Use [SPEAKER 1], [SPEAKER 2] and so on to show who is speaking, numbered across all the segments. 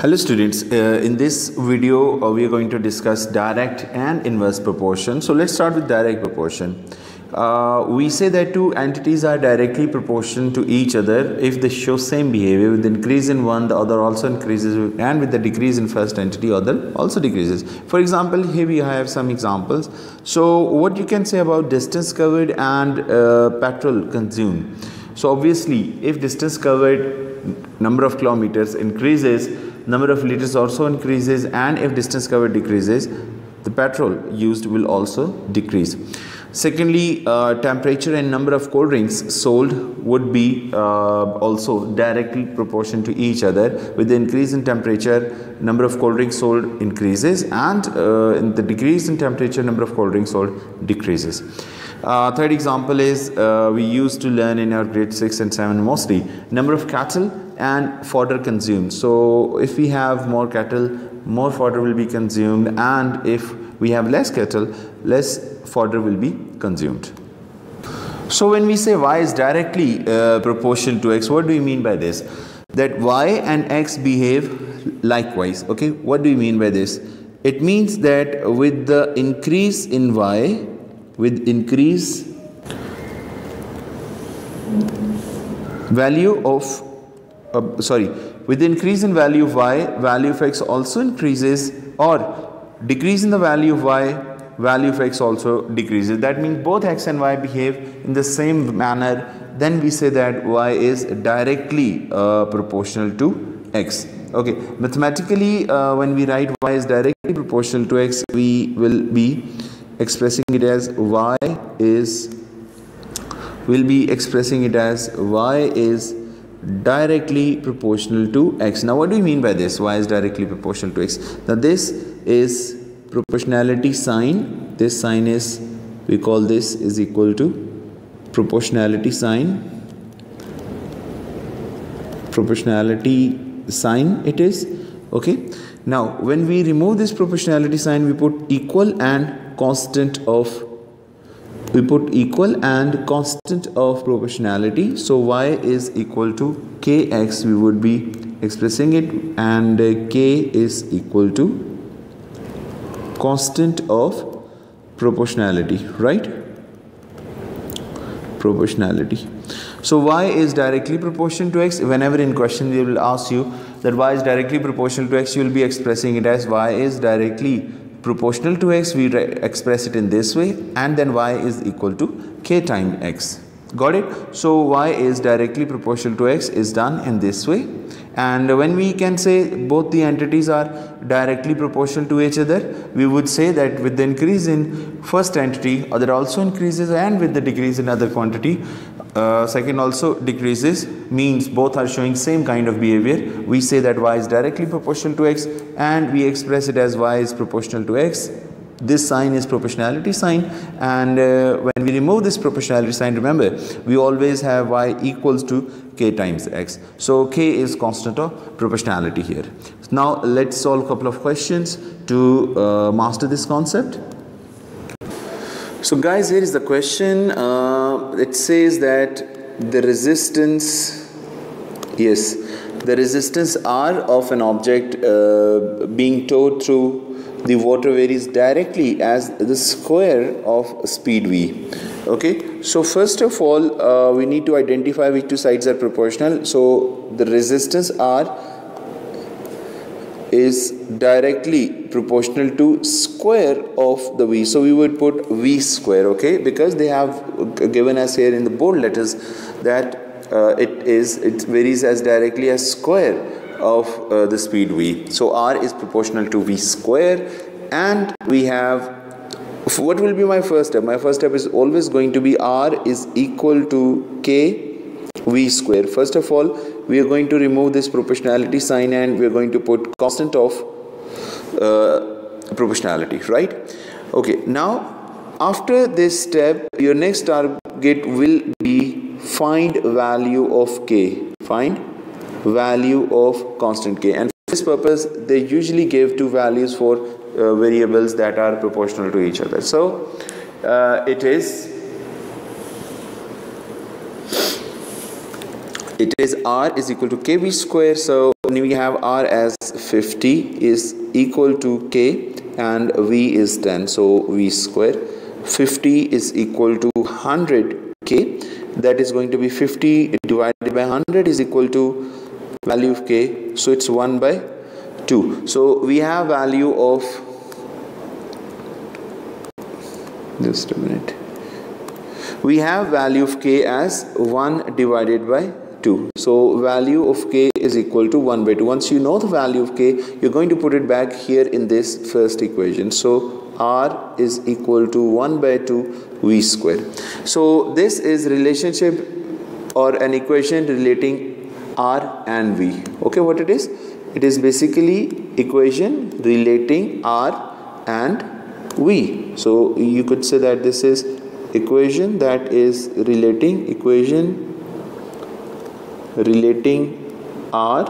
[SPEAKER 1] Hello students, in this video we are going to discuss direct and inverse proportion. So let's start with direct proportion. We say that two entities are directly proportional to each other if they show same behavior. With increase in one, the other also increases, and with the decrease in first entity, other also decreases. For example, here we have some examples. So what you can say about distance covered and petrol consumed. So obviously if distance covered, number of kilometers increases, number of liters also increases, and if distance covered decreases, the petrol used will also decrease. Secondly, temperature and number of cold drinks sold would be also directly proportional to each other. With the increase in temperature, number of cold drinks sold increases, and in the decrease in temperature, number of cold drinks sold decreases. Third example is we used to learn in our grade 6 and 7 mostly, number of cattle and fodder consumed. So if we have more cattle, more fodder will be consumed, and if we have less cattle, less fodder will be consumed. So when we say y is directly proportional to x, what do we mean by this? That y and x behave likewise. Okay, what do we mean by this? It means that with the increase in y, with increase value of with increase in value of y, value of x also increases, or decrease in the value of y, value of x also decreases. That means both x and y behave in the same manner. Then we say that y is directly proportional to x. Okay, mathematically when we write y is directly proportional to x, we will be expressing it as y is directly proportional to x. Now what do we mean by this? Y is directly proportional to x. Now this is proportionality sign. This sign is, we call this is equal to proportionality sign. Proportionality sign it is. Okay. Now when we remove this proportionality sign, we put equal and constant of proportionality. So y is equal to kx, we would be expressing it, and k is equal to constant of proportionality, right? Proportionality. So y is directly proportional to x. Whenever in question they will ask you that y is directly proportional to x, you will be expressing it as y is directly proportional to x. We express it in this way, and then y is equal to k times x. Got it? So y is directly proportional to x is done in this way. And when we can say both the entities are directly proportional to each other, we would say that with the increase in first entity, other also increases, and with the decrease in other quantity, second also decreases, means both are showing same kind of behavior. We say that y is directly proportional to x, and we express it as y is proportional to x. This sign is proportionality sign, and when we remove this proportionality sign, remember we always have y equals to k times x. So k is constant of proportionality here. Now let's solve a couple of questions to master this concept. So guys, here is the question. It says that the resistance R of an object being towed through the water varies directly as the square of speed v. Okay, so first of all we need to identify which two sides are proportional. So the resistance R is directly proportional to square of the v. So we would put v square, okay, because they have given us here in the bold letters that it varies as directly as square of the speed v. So R is proportional to v square, and we have, what will be my first step? My first step is always going to be R is equal to k v square. First of all, we are going to remove this proportionality sign, and we are going to put constant of proportionality, right? Okay, now after this step, your next target will be find value of k, find value of constant k, and for this purpose they usually give two values for variables that are proportional to each other. So it is it is R is equal to KB square. So we have R as 50 is equal to K and V is 10. So V square 50 is equal to 100K. That is going to be 50 divided by 100 is equal to value of K. So it's 1 by 2. So we have value of, just a minute, we have value of K as 1 divided by 2. So value of K is equal to 1 by 2. Once you know the value of K, you're going to put it back here in this first equation. So R is equal to 1 by 2 V square. So this is relationship or an equation relating R and V. Okay, what it is? It is basically equation relating R and V. So you could say that this is equation that is relating R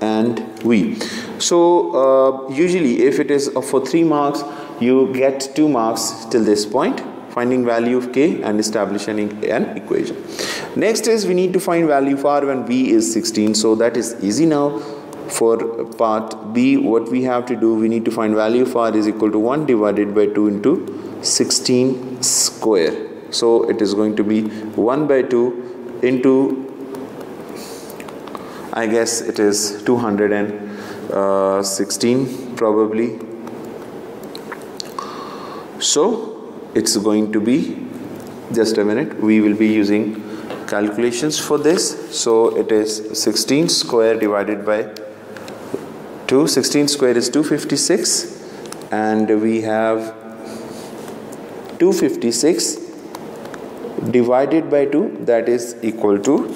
[SPEAKER 1] and V. So usually if it is for 3 marks, you get 2 marks till this point, finding value of K and establishing an equation. Next is we need to find value of R when V is 16. So that is easy now. For part B, what we have to do, we need to find value of R is equal to 1 divided by 2 into 16 square. So it is going to be 1 by 2 into, I guess it is 216 probably. So it's going to be, just a minute, we will be using calculations for this. So it is 16 square divided by 2. 16 square is 256 and we have 256 divided by 2, that is equal to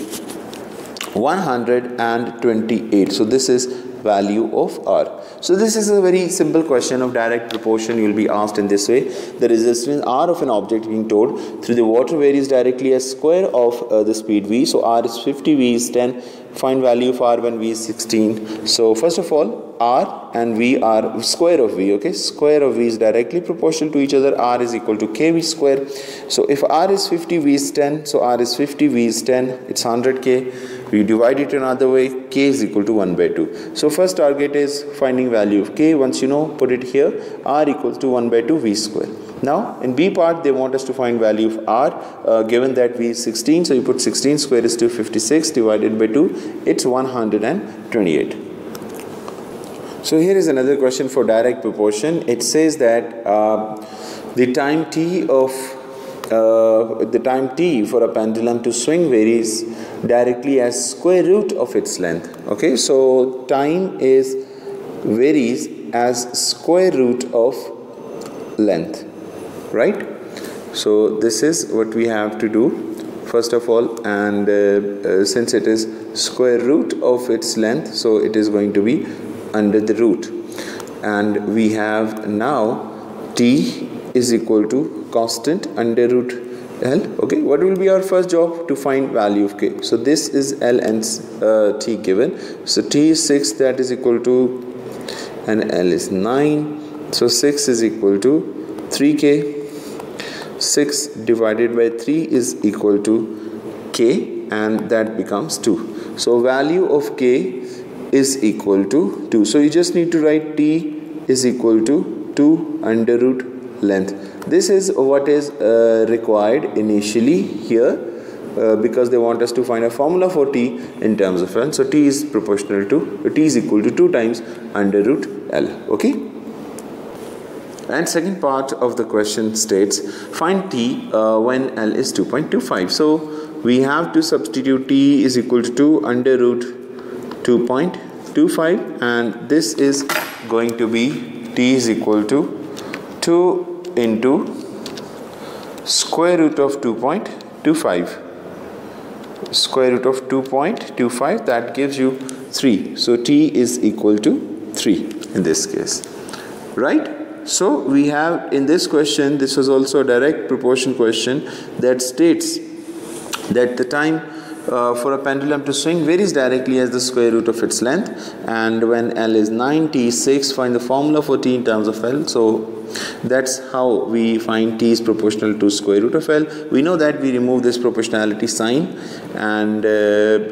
[SPEAKER 1] 128. So this is value of R. So this is a very simple question of direct proportion. You will be asked in this way. The resistance R of an object being towed through the water varies directly as square of the speed V. So R is 50, V is 10. Find value of R when V is 16. So first of all, R and V are square of V. Okay, square of V is directly proportional to each other. R is equal to KV square. So if R is 50, V is 10. So R is 50, V is 10. It's 100K. We divide it another way. K is equal to 1 by 2. So first target is finding value of K. Once you know, put it here. R equals to 1 by 2 V square. Now in B part, they want us to find value of R, given that V is 16. So you put 16 square is 256 divided by 2. It's 128. So here is another question for direct proportion. It says that the time t for a pendulum to swing varies directly as square root of its length. Okay, so time varies as square root of length, right? So this is what we have to do first of all, and since it is square root of its length, so it is going to be under the root, and we have now t is equal to constant under root L. Okay, what will be our first job? To find value of K. So this is L and T given. So T is 6, that is equal to, and L is 9. So 6 is equal to 3K. 6 divided by 3 is equal to K, and that becomes 2. So value of K is equal to 2. So you just need to write T is equal to 2 under root length. This is what is required initially here, because they want us to find a formula for T in terms of L. So T is proportional to, T is equal to 2 times under root L. Okay. And second part of the question states, find T when L is 2.25. So we have to substitute T is equal to 2 under root 2.25, and this is going to be T is equal to 2 into square root of 2.25. Square root of 2.25, that gives you 3. So T is equal to 3 in this case, right? So we have in this question, this was also a direct proportion question that states that the time for a pendulum to swing varies directly as the square root of its length, and when L is 96, find the formula for T in terms of L. So that's how we find T is proportional to square root of L. We know that we remove this proportionality sign and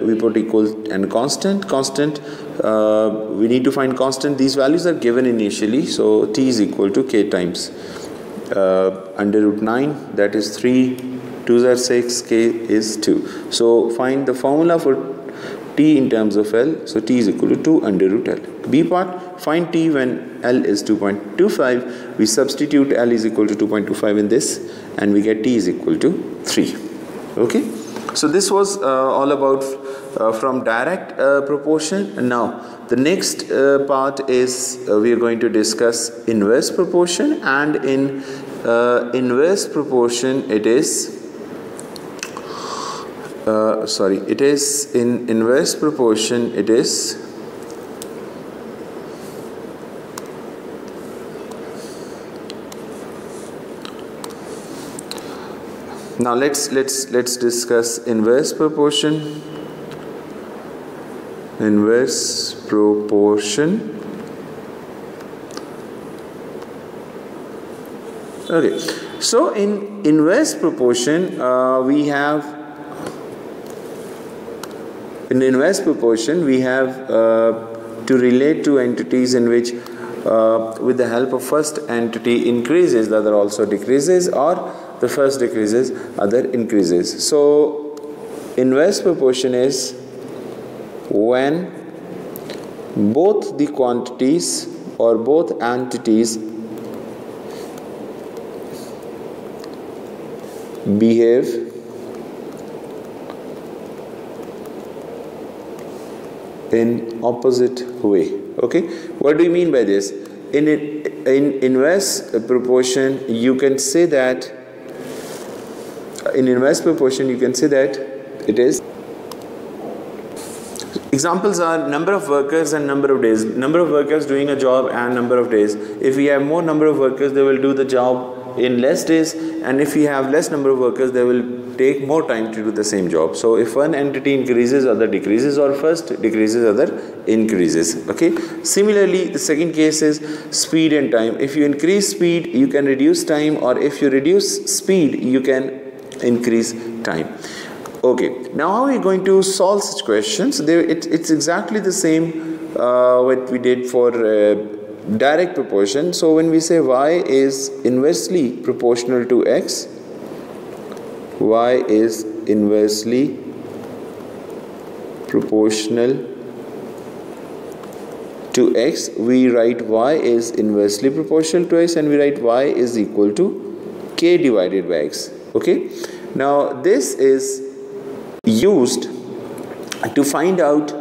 [SPEAKER 1] we put equal and constant. We need to find constant. These values are given initially, so T is equal to K times under root 9, that is 3, 2s are 6, K is 2. So find the formula for T in terms of L. So T is equal to 2 under root L. B part, find T when L is 2.25. We substitute L is equal to 2.25 in this and we get T is equal to 3. Okay. So this was all about from direct proportion. Now the next part is we are going to discuss inverse proportion, and in inverse proportion it is in inverse proportion it is now let's discuss inverse proportion. Inverse proportion. Okay, so in inverse proportion we have to relate two entities in which with the help of first entity increases, the other also decreases, or the first decreases, other increases. So inverse proportion is when both the quantities or both entities behave in opposite way. Okay, what do you mean by this? In inverse proportion you can say that it is. Examples are number of workers and number of days. Number of workers doing a job and number of days. If we have more number of workers, they will do the job in less days, and if we have less number of workers, they will take more time to do the same job. So if one entity increases, other decreases, or first decreases, other increases. Okay. Similarly, the second case is speed and time. If you increase speed, you can reduce time, or if you reduce speed, you can increase time. Okay, now how are we going to solve such questions? It's exactly the same what we did for direct proportion. So when we say y is inversely proportional to x, y is inversely proportional to x, we write y is inversely proportional to x, and we write y is equal to k divided by x. Okay, now this is used to find out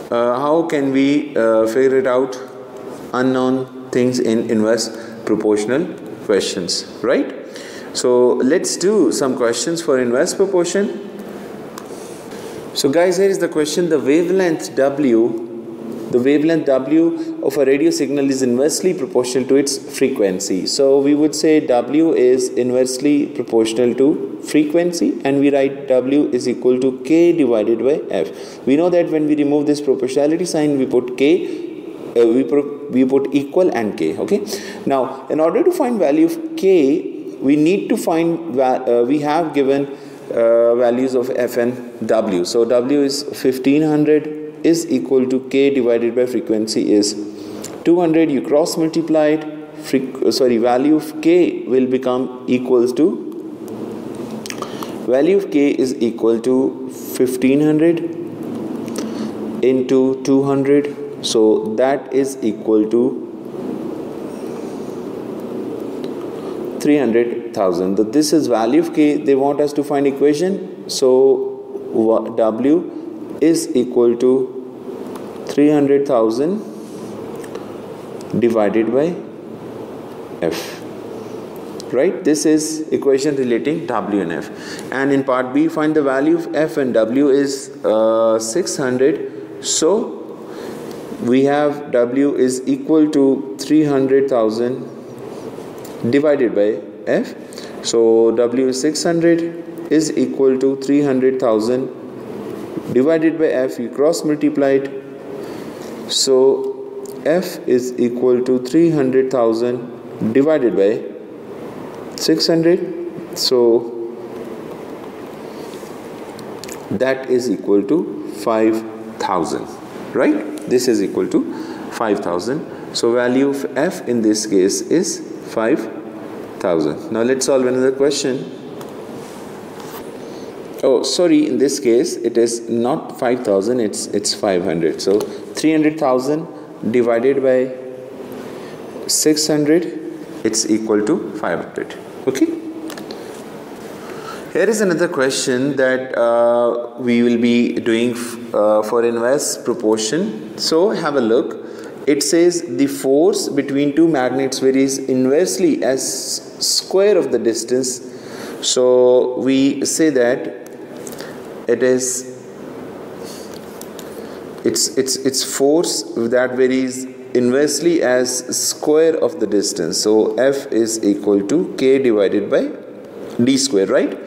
[SPEAKER 1] how can we figure it out unknown things in inverse proportional questions, right? So let's do some questions for inverse proportion. So guys, here is the question. The wavelength W of a radio signal is inversely proportional to its frequency. So we would say W is inversely proportional to frequency, and we write W is equal to K divided by F. We know that when we remove this proportionality sign, we put K, we put equal and K. Okay. Now, in order to find value of K, we need to find, we have given values of F and W. So W is 1500 is equal to K divided by frequency is 200. You cross multiply it, value of K will become equals to, value of K is equal to 1500 into 200, so that is equal to 300,000. So this is value of K. They want us to find equation, so W is equal to 300,000 divided by F, right? This is equation relating W and F. And in part B, find the value of F and W is 600. So we have W is equal to 300,000 divided by F. So W is 600 is equal to 300,000 divided by f, you cross multiply it. So f is equal to 300,000 divided by 600. So that is equal to 5,000, right? This is equal to 5,000. So value of f in this case is 5,000. Now let's solve another question. Oh, sorry, in this case it is not 5,000, it's 500. So 300,000 divided by 600, it's equal to 500. Okay. Here is another question that we will be doing for inverse proportion. So have a look. It says the force between two magnets varies inversely as square of the distance. So we say that it's force that varies inversely as square of the distance. So F is equal to K divided by D square, right?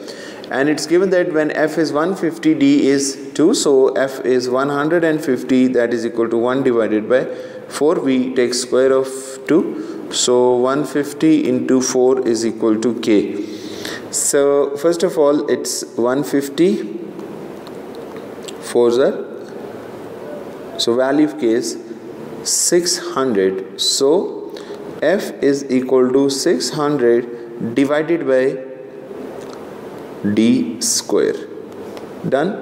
[SPEAKER 1] And it's given that when F is 150, D is 2, so F is 150, that is equal to 1 divided by 4. We take square of 2, so 150 into 4 is equal to K. So first of all, it's 150, 4s are, so value of K is 600. So F is equal to 600 divided by D square. Done.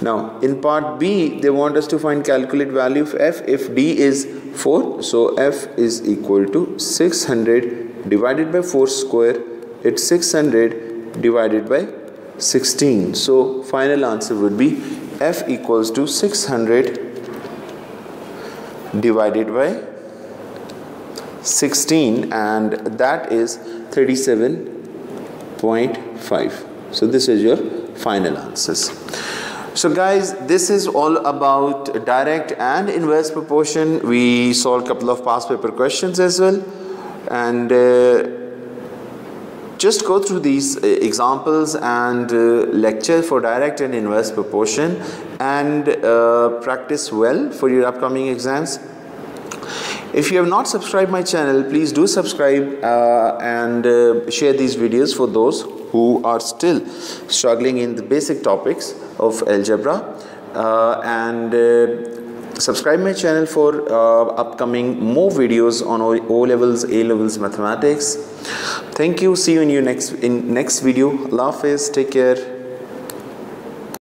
[SPEAKER 1] Now in part B, they want us to calculate value of F if D is 4. So F is equal to 600 divided by 4 square. It's 600 divided by 16. So final answer would be F equals to 600 divided by 16, and that is 37.5. So this is your final answers. So guys, this is all about direct and inverse proportion. We solved a couple of past paper questions as well, and just go through these examples and lecture for direct and inverse proportion, and practice well for your upcoming exams. If you have not subscribed my channel, please do subscribe and share these videos for those who are still struggling in the basic topics of algebra, and subscribe my channel for upcoming more videos on O levels, A levels mathematics. Thank you. See you in next video. Allah Hafiz. Take care.